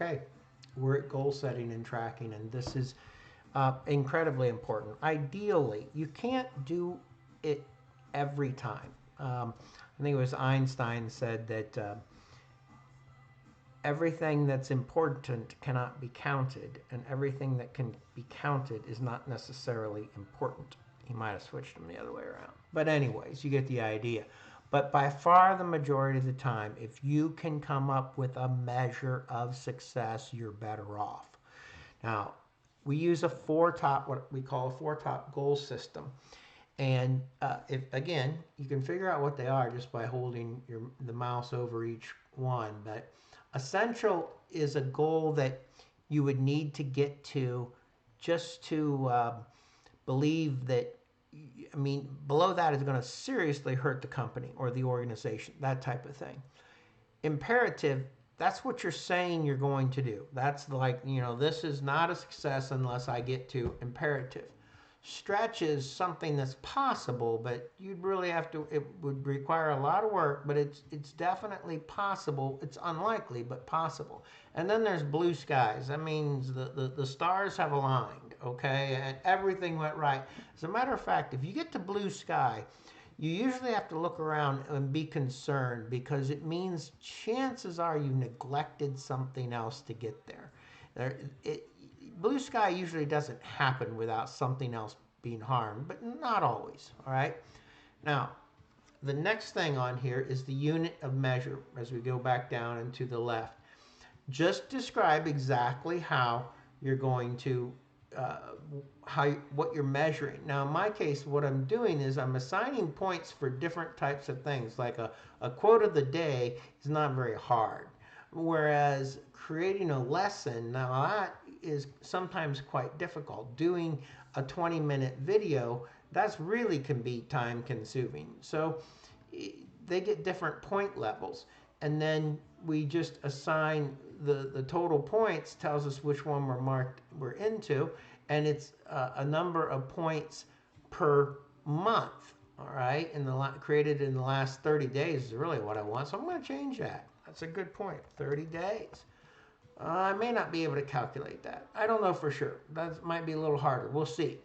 Okay, we're at goal setting and tracking, and this is incredibly important. Ideally, you can't do it every time. I think it was Einstein said that everything that's important cannot be counted, and everything that can be counted is not necessarily important. He might have switched them the other way around. But, anyways, you get the idea. But by far the majority of the time, if you can come up with a measure of success, you're better off. Now, we use a what we call a four top goal system. And if again, you can figure out what they are just by holding the mouse over each one. But essential is a goal that you would need to get to just to believe that. I mean, below that is going to seriously hurt the company or the organization, that type of thing. Imperative, that's what you're saying you're going to do. That's like, this is not a success unless I get to imperative. Stretch is something that's possible, but you'd really have to, it would require a lot of work, but it's definitely possible. It's unlikely, but possible. And then there's blue skies. That means the stars have aligned, okay, and everything went right. As a matter of fact, if you get to blue sky, you usually have to look around and be concerned because it means chances are you neglected something else to get there. Blue sky usually doesn't happen without something else being harmed, but not always. All right. Now, the next thing on here is the unit of measure as we go back down and to the left. Just describe exactly how you're going to uh, what you're measuring. Now, in my case, what I'm doing is I'm assigning points for different types of things. Like a quote of the day is not very hard, whereas creating a lesson, now that is sometimes quite difficult. Doing a 20-minute video, that's really can be time consuming. So they get different point levels, and then we just assign the total points tells us which one we're into, and it's a number of points per month. All right, created in the last 30 days is really what I want, so I'm going to change that. That's a good point. 30 days. I may not be able to calculate that. I don't know for sure. That might be a little harder. We'll see.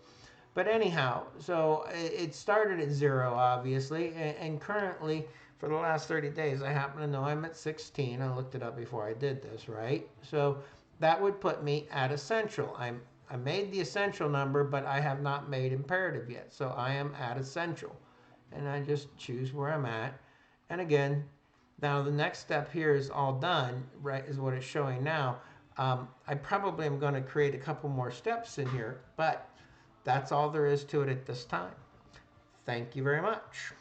But anyhow, so it started at 0, obviously, and currently for the last 30 days, I happen to know I'm at 16. I looked it up before I did this, right? So that would put me at essential. I made the essential number, but I have not made imperative yet. So I am at essential. And I just choose where I'm at. And again, now the next step here is all done, right, is what it's showing now. I probably am going to create a couple more steps in here, but that's all there is to it at this time. Thank you very much.